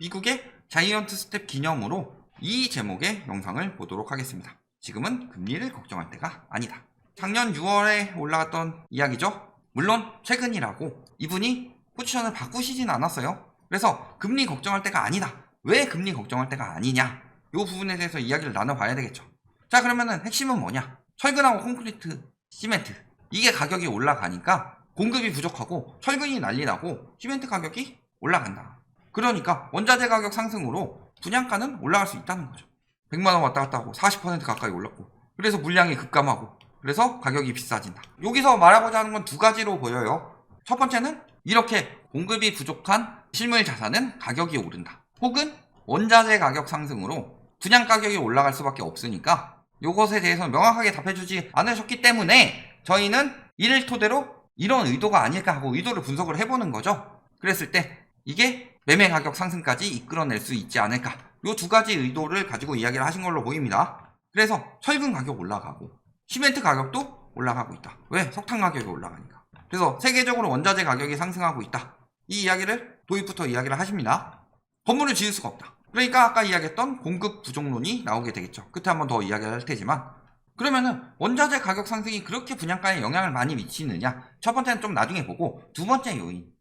미국의 자이언트 스텝 기념으로 이 제목의 영상을 보도록 하겠습니다. 지금은 금리를 걱정할 때가 아니다. 작년 6월에 올라갔던 이야기죠. 물론 최근이라고 이분이 포지션을 바꾸시진 않았어요. 그래서 금리 걱정할 때가 아니다. 왜 금리 걱정할 때가 아니냐, 이 부분에 대해서 이야기를 나눠봐야 되겠죠. 자, 그러면은 핵심은 뭐냐? 철근하고 콘크리트, 시멘트, 이게 가격이 올라가니까 공급이 부족하고 철근이 난리 나고 시멘트 가격이 올라간다. 그러니까 원자재 가격 상승으로 분양가는 올라갈 수 있다는 거죠. 100만원 왔다 갔다 하고 40% 가까이 올랐고, 그래서 물량이 급감하고, 그래서 가격이 비싸진다. 여기서 말하고자 하는 건 두 가지로 보여요. 첫 번째는 이렇게 공급이 부족한 실물 자산은 가격이 오른다. 혹은 원자재 가격 상승으로 분양 가격이 올라갈 수밖에 없으니까 이것에 대해서는 명확하게 답해주지 않으셨기 때문에 저희는 이를 토대로 이런 의도가 아닐까 하고 의도를 분석을 해보는 거죠. 그랬을 때 이게 매매 가격 상승까지 이끌어낼 수 있지 않을까, 이 두 가지 의도를 가지고 이야기를 하신 걸로 보입니다. 그래서 철근 가격 올라가고 시멘트 가격도 올라가고 있다. 왜? 석탄 가격이 올라가니까. 그래서 세계적으로 원자재 가격이 상승하고 있다. 이 이야기를 도입부터 이야기를 하십니다. 건물을 지을 수가 없다. 그러니까 아까 이야기했던 공급 부족론이 나오게 되겠죠. 끝에 한번 더 이야기를 할 테지만, 그러면은 원자재 가격 상승이 그렇게 분양가에 영향을 많이 미치느냐? 첫 번째는 좀 나중에 보고, 두 번째 요인,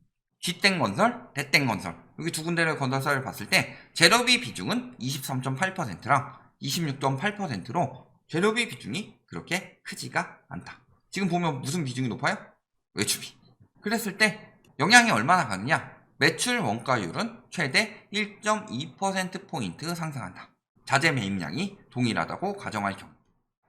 쥐땡건설, 대땡건설, 여기 두 군데를 건설사를 봤을 때 재료비 비중은 23.8%랑 26.8%로 재료비 비중이 그렇게 크지가 않다. 지금 보면 무슨 비중이 높아요? 외주비. 그랬을 때 영향이 얼마나 가느냐? 매출 원가율은 최대 1.2%포인트 상승한다. 자재 매입량이 동일하다고 가정할 경우.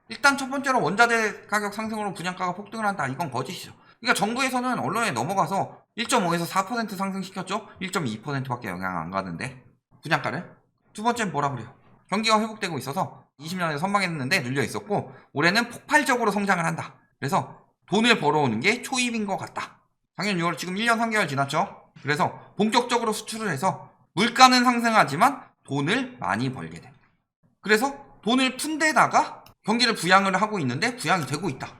일단 첫 번째로 원자재 가격 상승으로 분양가가 폭등을 한다. 이건 거짓이죠. 그러니까 정부에서는 언론에 넘어가서 1.5에서 4% 상승시켰죠. 1.2%밖에 영향 안 가는데 분양가를. 두 번째는 뭐라 그래요? 경기가 회복되고 있어서 20년에 선방했는데 눌려 있었고 올해는 폭발적으로 성장을 한다. 그래서 돈을 벌어오는 게 초입인 것 같다. 작년 6월, 지금 1년 3개월 지났죠. 그래서 본격적으로 수출을 해서 물가는 상승하지만 돈을 많이 벌게 됩니다. 그래서 돈을 푼 데다가 경기를 부양을 하고 있는데 부양이 되고 있다.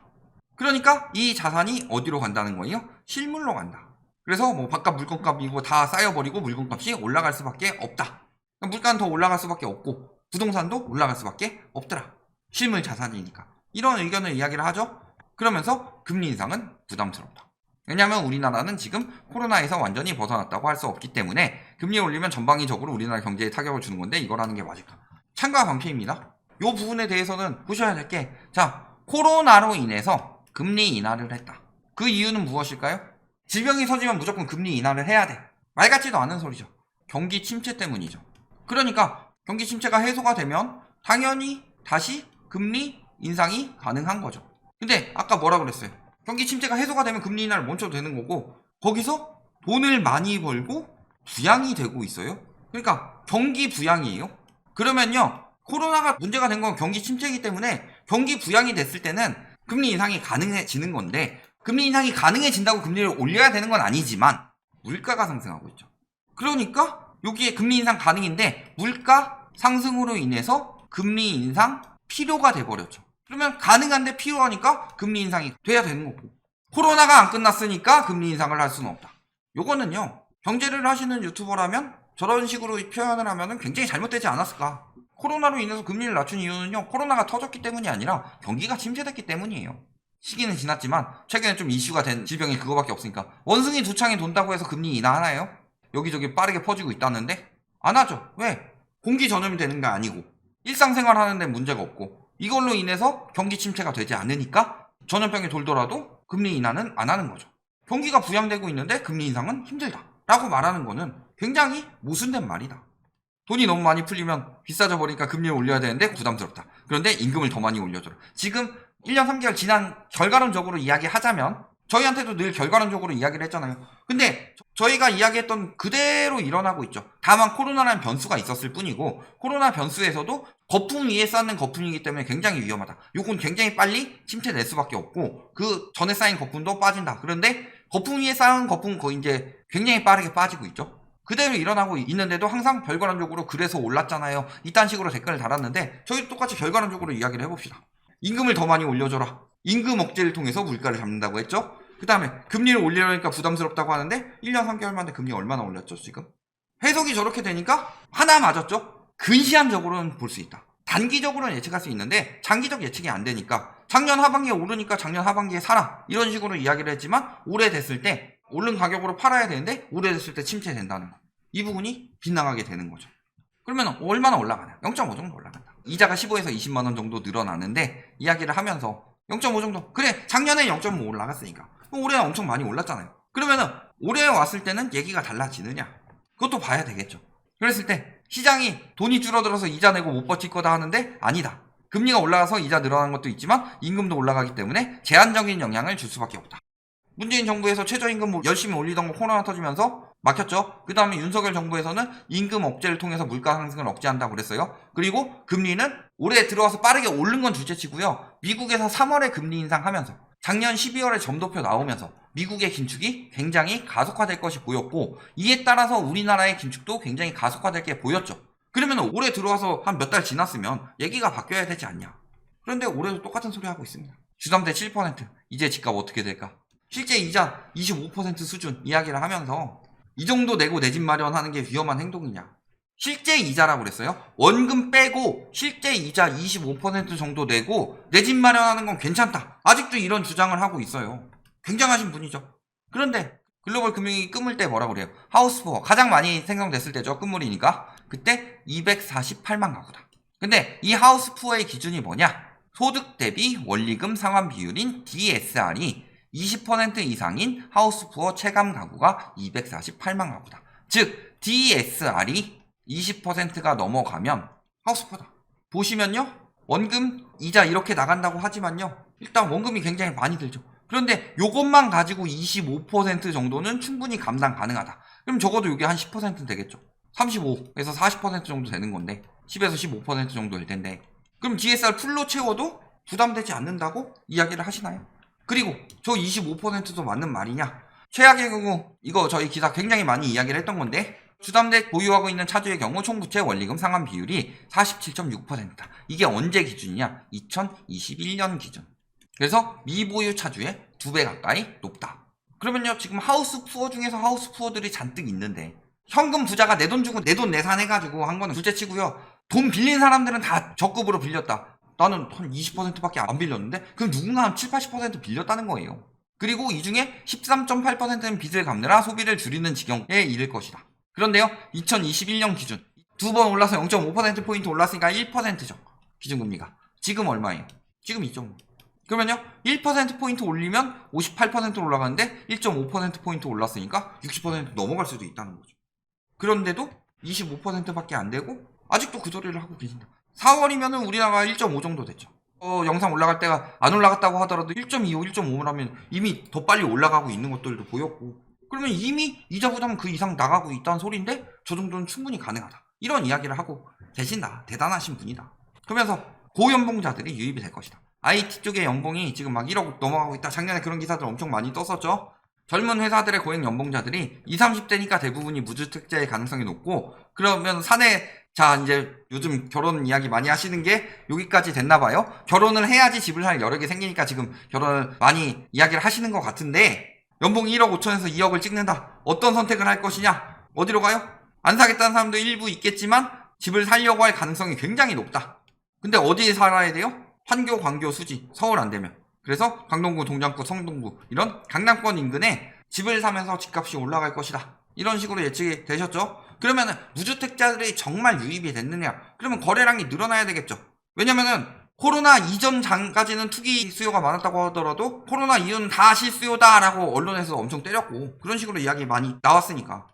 그러니까 이 자산이 어디로 간다는 거예요? 실물로 간다. 그래서 뭐 바깥 물건값이고 다 쌓여버리고 물건값이 올라갈 수밖에 없다. 물가는 더 올라갈 수밖에 없고 부동산도 올라갈 수밖에 없더라. 실물 자산이니까. 이런 의견을 이야기를 하죠. 그러면서 금리 인상은 부담스럽다. 왜냐하면 우리나라는 지금 코로나에서 완전히 벗어났다고 할 수 없기 때문에 금리 올리면 전방위적으로 우리나라 경제에 타격을 주는 건데 이걸 하는 게 맞을까? 찬과 반피입니다. 이 부분에 대해서는 보셔야 될 게, 자, 코로나로 인해서 금리 인하를 했다. 그 이유는 무엇일까요? 질병이 터지면 무조건 금리 인하를 해야 돼. 말 같지도 않은 소리죠. 경기 침체 때문이죠. 그러니까 경기 침체가 해소가 되면 당연히 다시 금리 인상이 가능한 거죠. 근데 아까 뭐라 그랬어요? 경기 침체가 해소가 되면 금리 인하를 멈춰도 되는 거고, 거기서 돈을 많이 벌고 부양이 되고 있어요. 그러니까 경기 부양이에요. 그러면요, 코로나가 문제가 된 건 경기 침체이기 때문에 경기 부양이 됐을 때는 금리 인상이 가능해지는 건데, 금리 인상이 가능해진다고 금리를 올려야 되는 건 아니지만 물가가 상승하고 있죠. 그러니까 여기에 금리 인상 가능인데 물가 상승으로 인해서 금리 인상 필요가 돼버렸죠. 그러면 가능한데 필요하니까 금리 인상이 돼야 되는 거고, 코로나가 안 끝났으니까 금리 인상을 할 수는 없다. 요거는요, 경제를 하시는 유튜버라면 저런 식으로 표현을 하면은 굉장히 잘못되지 않았을까. 코로나로 인해서 금리를 낮춘 이유는요, 코로나가 터졌기 때문이 아니라 경기가 침체됐기 때문이에요. 시기는 지났지만 최근에 좀 이슈가 된 질병이 그거밖에 없으니까. 원숭이 두 창에 돈다고 해서 금리 인하하나요? 여기저기 빠르게 퍼지고 있다는데 안 하죠. 왜? 공기 전염이 되는 게 아니고 일상생활 하는데 문제가 없고 이걸로 인해서 경기 침체가 되지 않으니까 전염병이 돌더라도 금리 인하는 안 하는 거죠. 경기가 부양되고 있는데 금리 인상은 힘들다 라고 말하는 거는 굉장히 모순된 말이다. 돈이 너무 많이 풀리면 비싸져 버리니까 금리를 올려야 되는데 부담스럽다. 그런데 임금을 더 많이 올려줘라. 지금 1년 3개월 지난 결과론적으로 이야기하자면 저희한테도 늘 결과론적으로 이야기를 했잖아요. 근데 저희가 이야기했던 그대로 일어나고 있죠. 다만 코로나라는 변수가 있었을 뿐이고, 코로나 변수에서도 거품 위에 쌓는 거품이기 때문에 굉장히 위험하다. 요건 굉장히 빨리 침체될 수밖에 없고 그 전에 쌓인 거품도 빠진다. 그런데 거품 위에 쌓은 거품 거의 이제 굉장히 빠르게 빠지고 있죠. 그대로 일어나고 있는데도 항상 결과론적으로 그래서 올랐잖아요. 이딴 식으로 댓글을 달았는데 저희도 똑같이 결과론적으로 이야기를 해봅시다. 임금을 더 많이 올려줘라. 임금 억제를 통해서 물가를 잡는다고 했죠. 그 다음에 금리를 올리려니까 부담스럽다고 하는데 1년 3개월 만에 금리 얼마나 올렸죠 지금? 해석이 저렇게 되니까 하나 맞았죠? 근시안적으로는 볼 수 있다. 단기적으로는 예측할 수 있는데 장기적 예측이 안 되니까 작년 하반기에 오르니까 작년 하반기에 사라 이런 식으로 이야기를 했지만 올해 됐을 때 오른 가격으로 팔아야 되는데 올해 됐을 때 침체된다는 거. 이 부분이 빗나가게 되는 거죠. 그러면 얼마나 올라가냐? 0.5 정도 올라간다. 이자가 15에서 20만원 정도 늘어나는데 이야기를 하면서 0.5 정도. 그래 작년에 0.5 올라갔으니까 올해는 엄청 많이 올랐잖아요. 그러면은 올해 왔을 때는 얘기가 달라지느냐? 그것도 봐야 되겠죠. 그랬을 때 시장이 돈이 줄어들어서 이자 내고 못 버틸 거다 하는데 아니다. 금리가 올라가서 이자 늘어나는 것도 있지만 임금도 올라가기 때문에 제한적인 영향을 줄 수밖에 없다. 문재인 정부에서 최저임금 열심히 올리던 거 코로나 터지면서 막혔죠. 그 다음에 윤석열 정부에서는 임금 억제를 통해서 물가 상승을 억제한다고 그랬어요. 그리고 금리는 올해 들어와서 빠르게 오른 건 둘째치고요. 미국에서 3월에 금리 인상하면서 작년 12월에 점도표 나오면서 미국의 긴축이 굉장히 가속화될 것이 보였고 이에 따라서 우리나라의 긴축도 굉장히 가속화될 게 보였죠. 그러면 올해 들어와서 한 몇 달 지났으면 얘기가 바뀌어야 되지 않냐. 그런데 올해도 똑같은 소리 하고 있습니다. 주담대 7%, 이제 집값 어떻게 될까? 실제 이자 25% 수준 이야기를 하면서 이 정도 내고 내 집 마련하는 게 위험한 행동이냐. 실제 이자라고 그랬어요. 원금 빼고 실제 이자 25% 정도 내고 내 집 마련하는 건 괜찮다. 아직도 이런 주장을 하고 있어요. 굉장하신 분이죠. 그런데 글로벌 금융위기 끝물 때 뭐라고 그래요? 하우스푸어 가장 많이 생성됐을 때죠. 끝물이니까. 그때 248만 가구다. 근데 이 하우스푸어의 기준이 뭐냐? 소득 대비 원리금 상환 비율인 DSR이 20% 이상인 하우스푸어 체감 가구가 248만 가구다. 즉 DSR이 20%가 넘어가면 하우스푸어다. 보시면요. 원금 이자 이렇게 나간다고 하지만요. 일단 원금이 굉장히 많이 들죠. 그런데 요것만 가지고 25% 정도는 충분히 감당 가능하다. 그럼 적어도 이게 한 10% 되겠죠. 35에서 40% 정도 되는 건데 10에서 15% 정도 될 텐데 그럼 DSR 풀로 채워도 부담되지 않는다고 이야기를 하시나요? 그리고 저 25%도 맞는 말이냐? 최악의 경우 이거 저희 기사 굉장히 많이 이야기를 했던 건데 주담대 보유하고 있는 차주의 경우 총부채 원리금 상환 비율이 47.6%다. 이게 언제 기준이냐? 2021년 기준. 그래서 미보유 차주의 2배 가까이 높다. 그러면요 지금 하우스푸어 중에서 하우스푸어들이 잔뜩 있는데 현금 부자가 내 돈 주고 내 돈 내산해가지고 한 거는 둘째치고요. 돈 빌린 사람들은 다 적급으로 빌렸다. 나는 한 20%밖에 안 빌렸는데 그럼 누군가 한 7, 80% 빌렸다는 거예요. 그리고 이 중에 13.8%는 빚을 갚느라 소비를 줄이는 지경에 이를 것이다. 그런데요 2021년 기준 2번 올라서 0.5%포인트 올랐으니까 1%죠. 기준금리가. 지금 얼마예요? 지금 2.5. 그러면요 1%포인트 올리면 58% 올라가는데 1.5%포인트 올랐으니까 60% 넘어갈 수도 있다는 거죠. 그런데도 25%밖에 안 되고 아직도 그 소리를 하고 계신다. 4월이면은 우리나라가 1.5 정도 됐죠. 영상 올라갈 때가 안 올라갔다고 하더라도 1.25, 1.5라면 이미 더 빨리 올라가고 있는 것들도 보였고 그러면 이미 이자 부담 그 이상 나가고 있다는 소리인데 저 정도는 충분히 가능하다. 이런 이야기를 하고 계신다. 대단하신 분이다. 그러면서 고연봉자들이 유입이 될 것이다. IT 쪽의 연봉이 지금 막 1억 넘어가고 있다. 작년에 그런 기사들 엄청 많이 떴었죠. 젊은 회사들의 고액 연봉자들이 20, 30대니까 대부분이 무주택자의 가능성이 높고 그러면 사내 자 이제 요즘 결혼 이야기 많이 하시는 게 여기까지 됐나봐요. 결혼을 해야지 집을 살 여력이 생기니까 지금 결혼을 많이 이야기를 하시는 것 같은데 연봉이 1억 5천에서 2억을 찍는다. 어떤 선택을 할 것이냐? 어디로 가요? 안 사겠다는 사람도 일부 있겠지만 집을 살려고 할 가능성이 굉장히 높다. 근데 어디에 살아야 돼요? 환교, 광교, 수지, 서울 안 되면. 그래서 강동구, 동장구, 성동구 이런 강남권 인근에 집을 사면서 집값이 올라갈 것이다. 이런 식으로 예측이 되셨죠? 그러면은 무주택자들이 정말 유입이 됐느냐? 그러면 거래량이 늘어나야 되겠죠. 왜냐면은 코로나 이전 장까지는 투기 수요가 많았다고 하더라도 코로나 이후는 다 실수요다라고 언론에서 엄청 때렸고 그런 식으로 이야기 많이 나왔으니까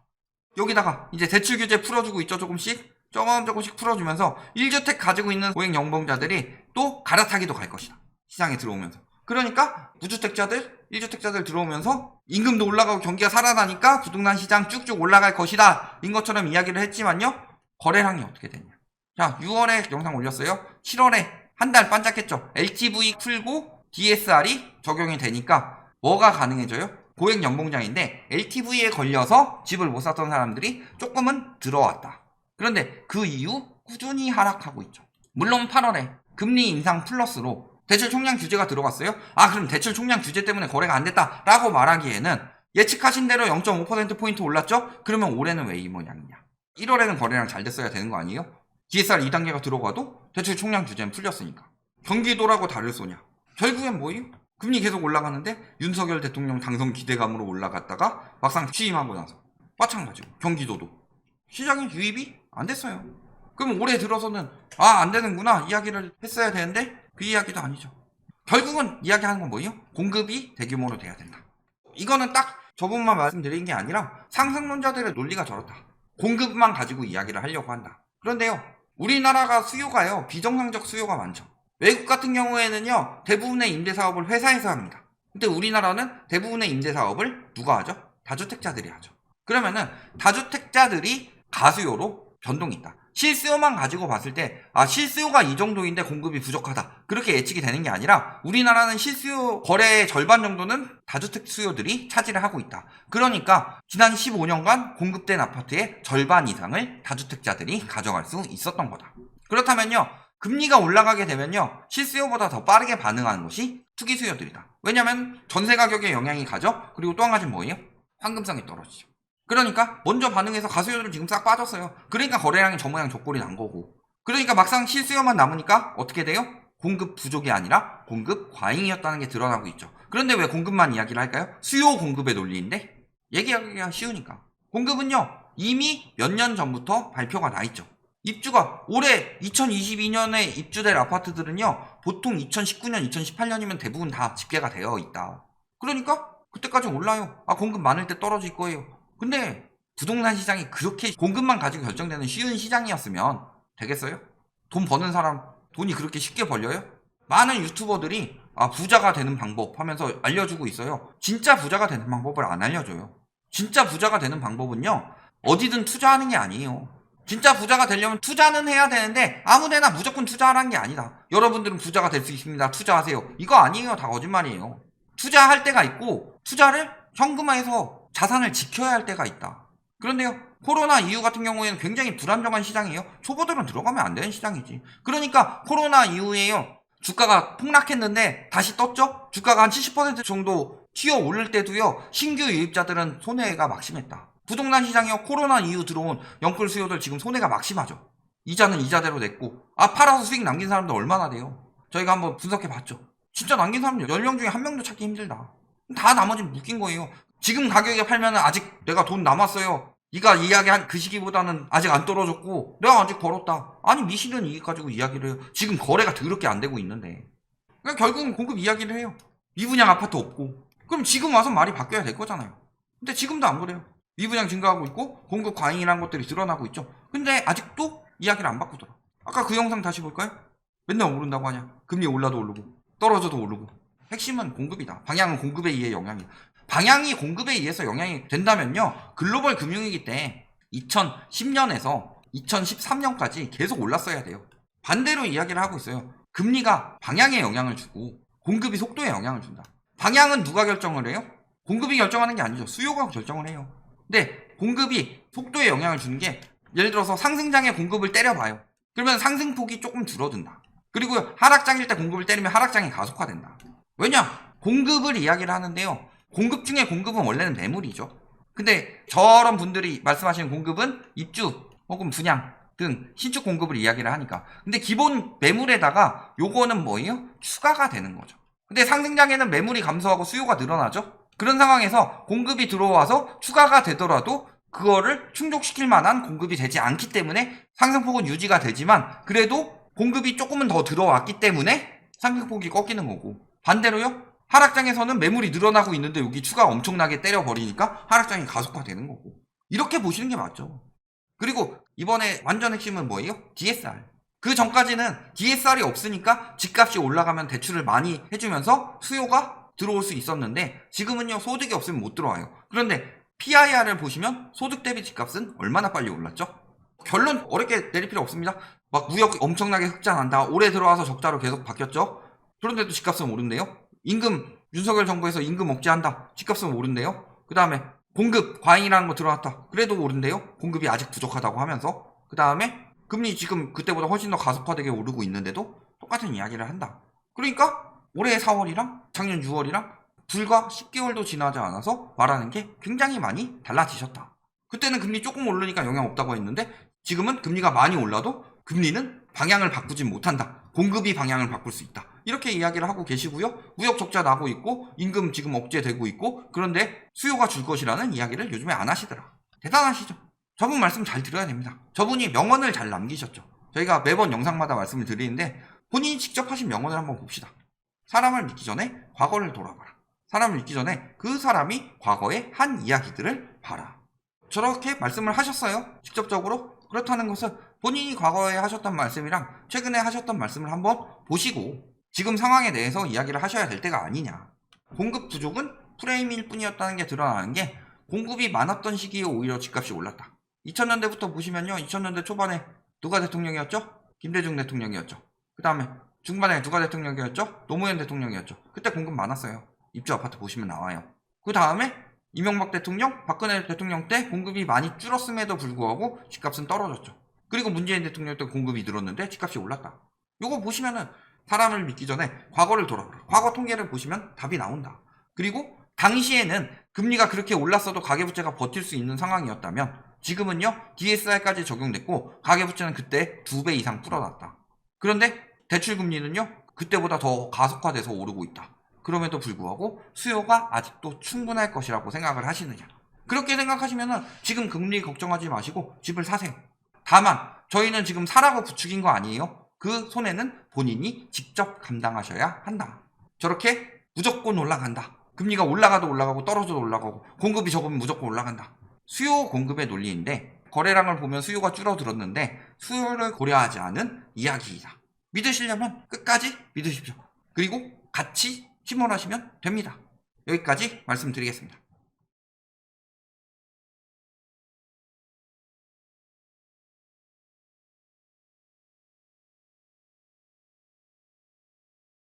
여기다가 이제 대출 규제 풀어주고 있죠. 조금씩 풀어주면서 1주택 가지고 있는 고액 연봉자들이 또 갈아타기도 갈 것이다. 시장에 들어오면서. 그러니까 무주택자들, 1주택자들 들어오면서 임금도 올라가고 경기가 살아나니까 부동산 시장 쭉쭉 올라갈 것이다. 인 것처럼 이야기를 했지만요. 거래량이 어떻게 됐냐. 자, 6월에 영상 올렸어요. 7월에 한 달 반짝했죠. LTV 풀고 DSR이 적용이 되니까 뭐가 가능해져요? 고액 연봉자인데 LTV에 걸려서 집을 못 샀던 사람들이 조금은 들어왔다. 그런데 그 이후 꾸준히 하락하고 있죠. 물론 8월에 금리 인상 플러스로 대출 총량 규제가 들어갔어요. 그럼 대출 총량 규제 때문에 거래가 안 됐다라고 말하기에는 예측하신 대로 0.5%포인트 올랐죠? 그러면 올해는 왜 이 모양이냐? 1월에는 거래량 잘 됐어야 되는 거 아니에요? DSR 2단계가 들어가도 대출 총량 규제는 풀렸으니까. 경기도라고 다를 소냐? 결국엔 뭐예요? 금리 계속 올라가는데 윤석열 대통령 당선 기대감으로 올라갔다가 막상 취임하고 나서 마찬가지고 경기도도 시장에 유입이 안 됐어요. 그럼 올해 들어서는 안 되는구나 이야기를 했어야 되는데 그 이야기도 아니죠. 결국은 이야기하는 건 뭐예요? 공급이 대규모로 돼야 된다. 이거는 딱 저분만 말씀드린 게 아니라 상승론자들의 논리가 저렇다. 공급만 가지고 이야기를 하려고 한다. 그런데요, 우리나라가 수요가요, 비정상적 수요가 많죠. 외국 같은 경우에는요, 대부분의 임대사업을 회사에서 합니다. 근데 우리나라는 대부분의 임대사업을 누가 하죠? 다주택자들이 하죠. 그러면은 다주택자들이 가수요로 변동이 있다. 실수요만 가지고 봤을 때 실수요가 이 정도인데 공급이 부족하다 그렇게 예측이 되는 게 아니라 우리나라는 실수요 거래의 절반 정도는 다주택 수요들이 차지를 하고 있다. 그러니까 지난 15년간 공급된 아파트의 절반 이상을 다주택자들이 가져갈 수 있었던 거다. 그렇다면요, 금리가 올라가게 되면요, 실수요보다 더 빠르게 반응하는 것이 투기 수요들이다. 왜냐면 전세 가격에 영향이 가죠. 그리고 또 한 가지는 뭐예요? 황금성이 떨어지죠. 그러니까 먼저 반응해서 가수요들은 지금 싹 빠졌어요. 그러니까 거래량이 저 모양 저 꼴이 난 거고, 그러니까 막상 실수요만 남으니까 어떻게 돼요? 공급 부족이 아니라 공급 과잉이었다는 게 드러나고 있죠. 그런데 왜 공급만 이야기를 할까요? 수요 공급의 논리인데 얘기하기가 쉬우니까. 공급은요, 이미 몇 년 전부터 발표가 나 있죠. 입주가 올해 2022년에 입주될 아파트들은요, 보통 2019년, 2018년이면 대부분 다 집계가 되어 있다. 그러니까 그때까지 올라요. 공급 많을 때 떨어질 거예요. 근데 부동산 시장이 그렇게 공급만 가지고 결정되는 쉬운 시장이었으면 되겠어요? 돈 버는 사람 돈이 그렇게 쉽게 벌려요? 많은 유튜버들이 부자가 되는 방법 하면서 알려주고 있어요. 진짜 부자가 되는 방법을 안 알려줘요. 진짜 부자가 되는 방법은요, 어디든 투자하는 게 아니에요. 진짜 부자가 되려면 투자는 해야 되는데 아무데나 무조건 투자하라는 게 아니다. 여러분들은 부자가 될 수 있습니다. 투자하세요. 이거 아니에요. 다 거짓말이에요. 투자할 때가 있고 투자를 현금화해서 자산을 지켜야 할 때가 있다. 그런데요, 코로나 이후 같은 경우에는 굉장히 불안정한 시장이에요. 초보들은 들어가면 안 되는 시장이지. 그러니까 코로나 이후에요, 주가가 폭락했는데 다시 떴죠? 주가가 한 70% 정도 튀어 오를 때도요, 신규 유입자들은 손해가 막심했다. 부동산 시장이요, 코로나 이후 들어온 영끌 수요들 지금 손해가 막심하죠. 이자는 이자대로 냈고 팔아서 수익 남긴 사람들 얼마나 돼요? 저희가 한번 분석해봤죠. 진짜 남긴 사람 10명 중에 1명도 찾기 힘들다. 다 나머지는 묶인 거예요. 지금 가격에 팔면 아직 내가 돈 남았어요. 네가 이야기한 그 시기보다는 아직 안 떨어졌고 내가 아직 벌었다. 아니, 미시는 이익 가지고 이야기를 해요. 지금 거래가 더럽게 안 되고 있는데. 그러니까 결국은 공급 이야기를 해요. 미분양 아파트 없고. 그럼 지금 와서 말이 바뀌어야 될 거잖아요. 근데 지금도 안 그래요. 미분양 증가하고 있고 공급 과잉이라는 것들이 드러나고 있죠. 근데 아직도 이야기를 안 바꾸더라. 아까 그 영상 다시 볼까요? 맨날 오른다고 하냐. 금리 올라도 오르고 떨어져도 오르고. 핵심은 공급이다. 방향은 공급에 의해 영향이. 방향이 공급에 의해서 영향이 된다면요, 글로벌 금융위기 때 2010년에서 2013년까지 계속 올랐어야 돼요. 반대로 이야기를 하고 있어요. 금리가 방향에 영향을 주고 공급이 속도에 영향을 준다. 방향은 누가 결정을 해요? 공급이 결정하는 게 아니죠. 수요가 결정을 해요. 근데 공급이 속도에 영향을 주는 게, 예를 들어서 상승장에 공급을 때려봐요. 그러면 상승폭이 조금 줄어든다. 그리고 하락장일 때 공급을 때리면 하락장이 가속화된다. 왜냐? 공급을 이야기를 하는데요, 공급 중에 공급은 원래는 매물이죠. 근데 저런 분들이 말씀하시는 공급은 입주 혹은 분양 등 신축 공급을 이야기를 하니까. 근데 기본 매물에다가 요거는 뭐예요? 추가가 되는 거죠. 근데 상승장에는 매물이 감소하고 수요가 늘어나죠. 그런 상황에서 공급이 들어와서 추가가 되더라도 그거를 충족시킬 만한 공급이 되지 않기 때문에 상승폭은 유지가 되지만, 그래도 공급이 조금은 더 들어왔기 때문에 상승폭이 꺾이는 거고, 반대로요, 하락장에서는 매물이 늘어나고 있는데 여기 추가 엄청나게 때려버리니까 하락장이 가속화되는 거고. 이렇게 보시는 게 맞죠. 그리고 이번에 완전 핵심은 뭐예요? DSR. 그 전까지는 DSR이 없으니까 집값이 올라가면 대출을 많이 해주면서 수요가 들어올 수 있었는데, 지금은요, 소득이 없으면 못 들어와요. 그런데 PIR을 보시면 소득 대비 집값은 얼마나 빨리 올랐죠? 결론 어렵게 내릴 필요 없습니다. 막 무역 엄청나게 흑자난다. 올해 들어와서 적자로 계속 바뀌었죠. 그런데도 집값은 오른대요. 임금, 윤석열 정부에서 임금 억제한다. 집값은 오른대요. 그 다음에 공급 과잉이라는 거 들어왔다. 그래도 오른대요. 공급이 아직 부족하다고 하면서. 그 다음에 금리 지금 그때보다 훨씬 더 가속화되게 오르고 있는데도 똑같은 이야기를 한다. 그러니까 올해 4월이랑 작년 6월이랑 불과 10개월도 지나지 않아서 말하는 게 굉장히 많이 달라지셨다. 그때는 금리 조금 오르니까 영향 없다고 했는데 지금은 금리가 많이 올라도 금리는 방향을 바꾸진 못한다. 공급이 방향을 바꿀 수 있다. 이렇게 이야기를 하고 계시고요. 무역 적자 나고 있고 임금 지금 억제되고 있고 그런데 수요가 줄 것이라는 이야기를 요즘에 안 하시더라. 대단하시죠? 저분 말씀 잘 들어야 됩니다. 저분이 명언을 잘 남기셨죠. 저희가 매번 영상마다 말씀을 드리는데 본인이 직접 하신 명언을 한번 봅시다. 사람을 믿기 전에 과거를 돌아봐라. 사람을 믿기 전에 그 사람이 과거에 한 이야기들을 봐라. 저렇게 말씀을 하셨어요. 직접적으로. 그렇다는 것은 본인이 과거에 하셨던 말씀이랑 최근에 하셨던 말씀을 한번 보시고 지금 상황에 대해서 이야기를 하셔야 될 때가 아니냐. 공급 부족은 프레임일 뿐이었다는 게 드러나는 게 공급이 많았던 시기에 오히려 집값이 올랐다. 2000년대부터 보시면요. 2000년대 초반에 누가 대통령이었죠? 김대중 대통령이었죠. 그 다음에 중반에 누가 대통령이었죠? 노무현 대통령이었죠. 그때 공급 많았어요. 입주 아파트 보시면 나와요. 그 다음에 이명박 대통령, 박근혜 대통령 때 공급이 많이 줄었음에도 불구하고 집값은 떨어졌죠. 그리고 문재인 대통령 때 공급이 늘었는데 집값이 올랐다. 요거 보시면은 사람을 믿기 전에 과거를 돌아보라. 과거 통계를 보시면 답이 나온다. 그리고 당시에는 금리가 그렇게 올랐어도 가계부채가 버틸 수 있는 상황이었다면 지금은요 DSR까지 적용됐고 가계부채는 그때 2배 이상 불어났다. 그런데 대출금리는요 그때보다 더 가속화돼서 오르고 있다. 그럼에도 불구하고 수요가 아직도 충분할 것이라고 생각을 하시느냐. 그렇게 생각하시면 지금 금리 걱정하지 마시고 집을 사세요. 다만 저희는 지금 사라고 부추긴 거 아니에요. 그 손해는 본인이 직접 감당하셔야 한다. 저렇게 무조건 올라간다. 금리가 올라가도 올라가고 떨어져도 올라가고 공급이 적으면 무조건 올라간다. 수요 공급의 논리인데 거래량을 보면 수요가 줄어들었는데 수요를 고려하지 않은 이야기이다. 믿으시려면 끝까지 믿으십시오. 그리고 같이 침몰하시면 됩니다. 여기까지 말씀드리겠습니다.